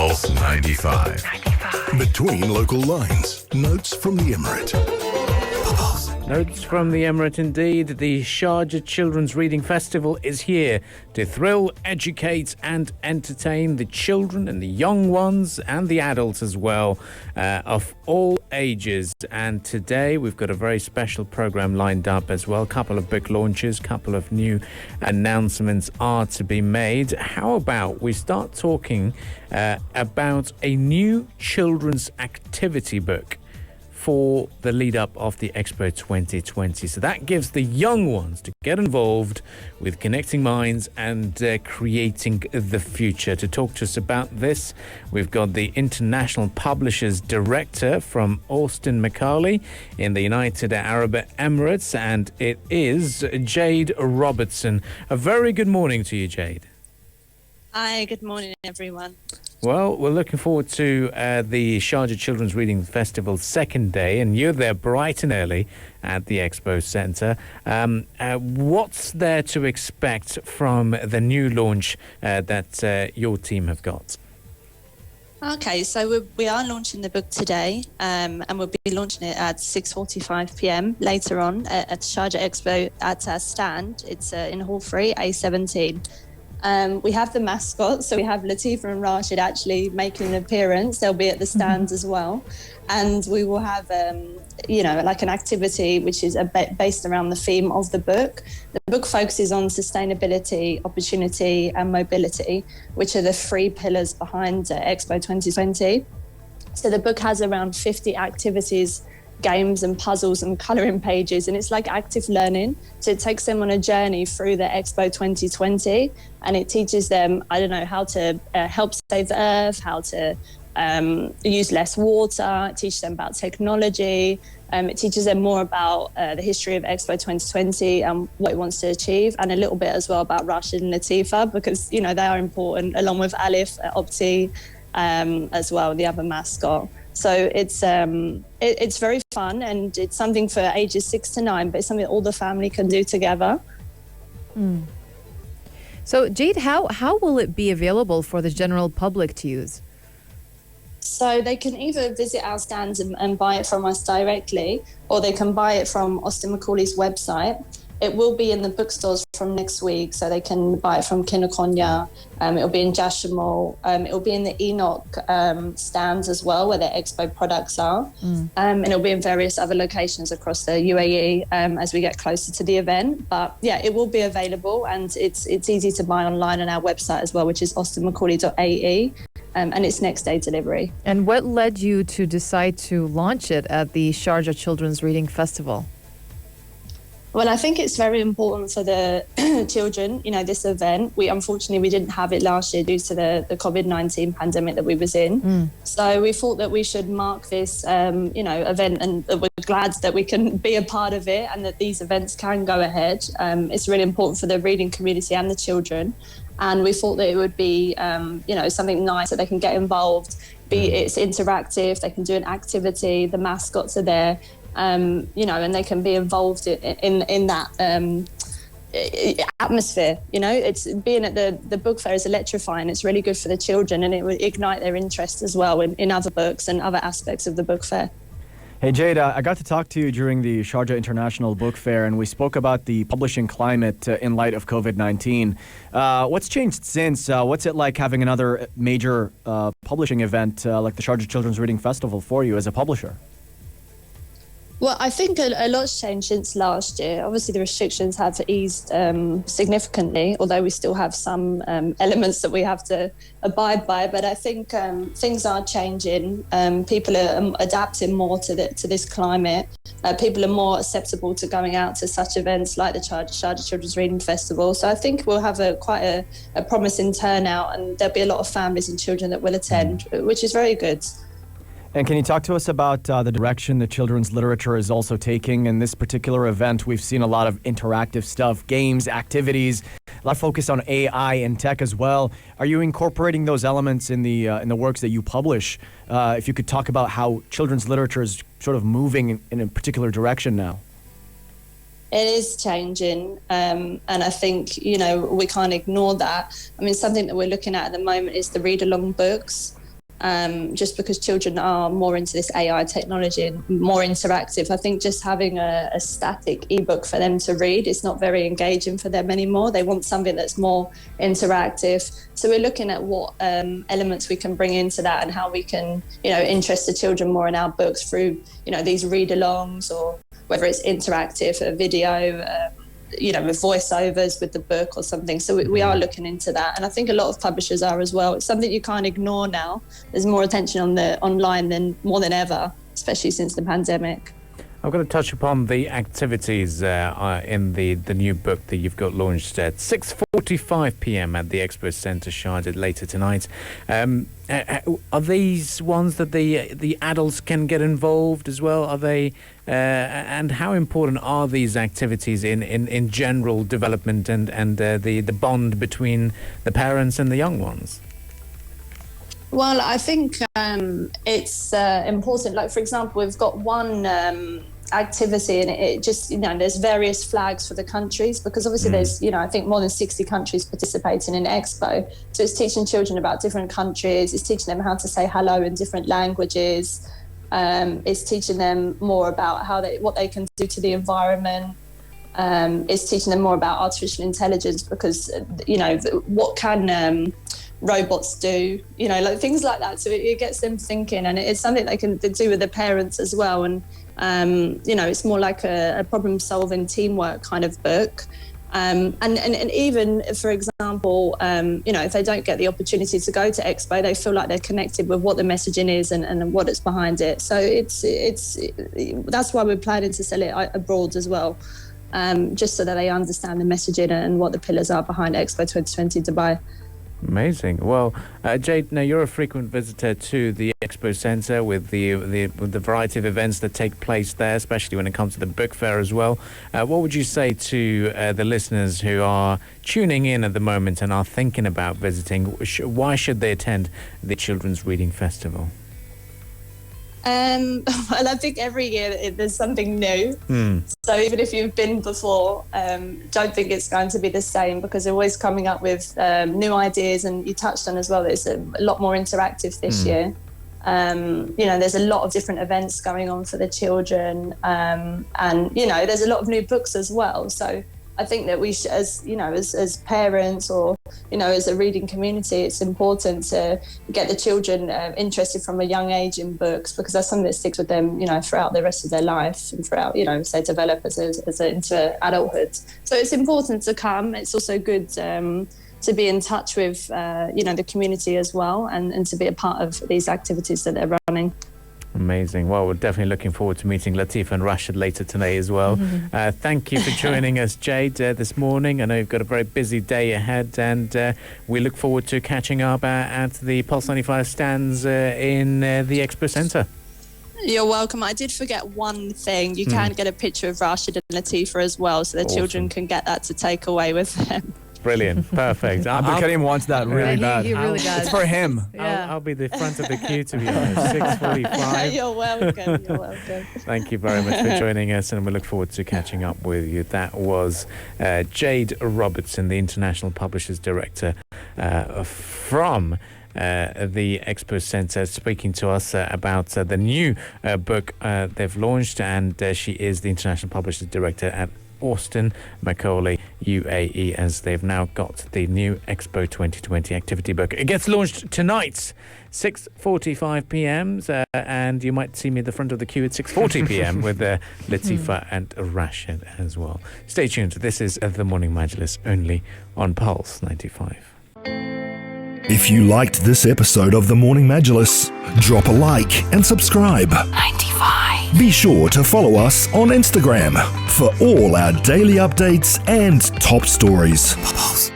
Pulse 95. Between local lines. Notes from the Emirate. Notes from the Emirate indeed. The Sharjah Children's Reading Festival is here to thrill, educate and entertain the children and the young ones and the adults as well, of all ages. And today we've got a very special program lined up as well. A couple of book launches, couple of new announcements are to be made. How about we start talking about a new children's activity book for the lead up of the Expo 2020. So that gives the young ones to get involved with connecting minds and creating the future. To talk to us about this, we've got the International Publishers Director from Austin, Macauley in the United Arab Emirates, and it is Jade Robertson. A very good morning to you, Jade. Hi, good morning, everyone. Well, we're looking forward to the Sharjah Children's Reading Festival's second day, and you're there bright and early at the Expo Centre. What's there to expect from the new launch that your team have got? Okay, so we are launching the book today, and we'll be launching it at 6:45 p.m. later on at Sharjah Expo at our stand. It's in Hall 3, A17. We have the mascot, so we have Latifa and Rashid actually making an appearance. They'll be at the stands as well. And we will have, like an activity which is based around the theme of the book. The book focuses on sustainability, opportunity and mobility, which are the three pillars behind Expo 2020. So the book has around 50 activities, games and puzzles and colouring pages, and it's like active learning. So it takes them on a journey through the Expo 2020, and it teaches them, how to help save the earth, how to use less water. It teaches them about technology. It teaches them more about the history of Expo 2020 and what it wants to achieve, and a little bit as well about Rashid and Latifa, because they are important, along with Alif, Opti, as well, the other mascot. So it's very fun, and it's something for ages 6 to 9, but it's something all the family can do together. So Jade, how will it be available for the general public to use? So they can either visit our stands and buy it from us directly, or they can buy it from Austin Macaulay's website. It will be in the bookstores from next week, so they can buy it from Kinnakonya. It'll be in Jashamal. It'll be in the Enoch stands as well, where the Expo products are. And it'll be in various other locations across the UAE as we get closer to the event. But yeah, it will be available, and it's easy to buy online on our website as well, which is austinmacaulay.ae. And it's next day delivery. And what led you to decide to launch it at the Sharjah Children's Reading Festival? Well, I think it's very important for the children, this event. Unfortunately, we didn't have it last year due to the COVID-19 pandemic that we was in. So we thought that we should mark this, event, and we're glad that we can be a part of it and that these events can go ahead. It's really important for the reading community and the children. And we thought that it would be, something nice that they can get involved. It's interactive, they can do an activity, the mascots are there. And they can be involved in that atmosphere. It's being at the book fair is electrifying. It's really good for the children, and it would ignite their interest as well in other books and other aspects of the book fair. Hey Jade, I got to talk to you during the Sharjah International Book Fair, and we spoke about the publishing climate in light of COVID-19. What's changed since? What's it like having another major publishing event like the Sharjah Children's Reading Festival for you as a publisher? Well, I think a lot's changed since last year. Obviously, the restrictions have eased significantly, although we still have some elements that we have to abide by. But I think things are changing. People are adapting more to this climate. People are more acceptable to going out to such events like the Sharjah Children's Reading Festival. So I think we'll have quite a promising turnout, and there'll be a lot of families and children that will attend, which is very good. And can you talk to us about the direction that children's literature is also taking? In this particular event, we've seen a lot of interactive stuff, games, activities, a lot of focus on AI and tech as well. Are you incorporating those elements in the works that you publish? If you could talk about how children's literature is sort of moving in a particular direction now. It is changing, and I think, we can't ignore that. I mean, something that we're looking at the moment is the read-along books. just because children are more into this AI technology and more interactive. I think just having a static ebook for them to read is not very engaging for them anymore. They want something that's more interactive. So we're looking at what elements we can bring into that and how we can, interest the children more in our books through, these read-alongs, or whether it's interactive, a video, with voiceovers with the book or something. So we are looking into that, and I think a lot of publishers are as well. It's something you can't ignore now. There's more attention on the online more than ever, especially since the pandemic. I'm going to touch upon the activities in the new book that you've got launched at 6:45 p.m. at the Expo Centre, Sharjah, later tonight. Are these ones that the adults can get involved as well? Are they? And how important are these activities in general development and the bond between the parents and the young ones? Well, I think it's important. Like, for example, we've got one activity, and it just, there's various flags for the countries, because obviously there's, I think more than 60 countries participating in Expo. So it's teaching children about different countries. It's teaching them how to say hello in different languages. It's teaching them more about what they can do to the environment. It's teaching them more about artificial intelligence, because, what can robots do, like things like that. So it gets them thinking, and it's something they can do with the parents as well. And it's more like a problem-solving teamwork kind of book. And even, for example, if they don't get the opportunity to go to Expo, they feel like they're connected with what the messaging is and what is behind it. So that's why we're planning to sell it abroad as well, just so that they understand the messaging and what the pillars are behind Expo 2020 Dubai. Amazing. Well, Jade, now you're a frequent visitor to the Expo Centre with the variety of events that take place there, especially when it comes to the book fair as well. What would you say to the listeners who are tuning in at the moment and are thinking about visiting? Why should they attend the Children's Reading Festival? Well, I think every year there's something new. So even if you've been before, don't think it's going to be the same, because they're always coming up with new ideas. And you touched on as well, it's a lot more interactive this year. There's a lot of different events going on for the children, and there's a lot of new books as well. So I think that we should, as parents, or as a reading community, it's important to get the children interested from a young age in books, because that's something that sticks with them, throughout the rest of their life and throughout, as they develop into adulthood. So it's important to come. It's also good to be in touch with, the community as well, and to be a part of these activities that they're running. Amazing. Well, we're definitely looking forward to meeting Latifa and Rashid later today as well. Thank you for joining us, Jade, this morning. I know you've got a very busy day ahead, and we look forward to catching up at the Pulse 95 stands in the Expo Centre. You're welcome. I did forget one thing. You can get a picture of Rashid and Latifa as well, so the children can get that to take away with them. Brilliant. Perfect. Abdul Karim wants that really bad. He really does. It's for him. Yeah. I'll be the front of the queue, to be honest. 6:45. You're welcome. You're welcome. Thank you very much for joining us, and we look forward to catching up with you. That was Jade Robertson, the International Publishers Director from the Expo Centre, speaking to us about the new book they've launched, and she is the International Publishers Director at Austin, Macauley UAE, as they've now got the new Expo 2020 activity book. It gets launched tonight, 6:45 p.m. And you might see me at the front of the queue at 6:40 p.m. with Latifa and Rashid as well. Stay tuned. This is the Morning Majlis, only on Pulse 95. If you liked this episode of the Morning Majlis, drop a like and subscribe. 95. Be sure to follow us on Instagram for all our daily updates and top stories. Pulse.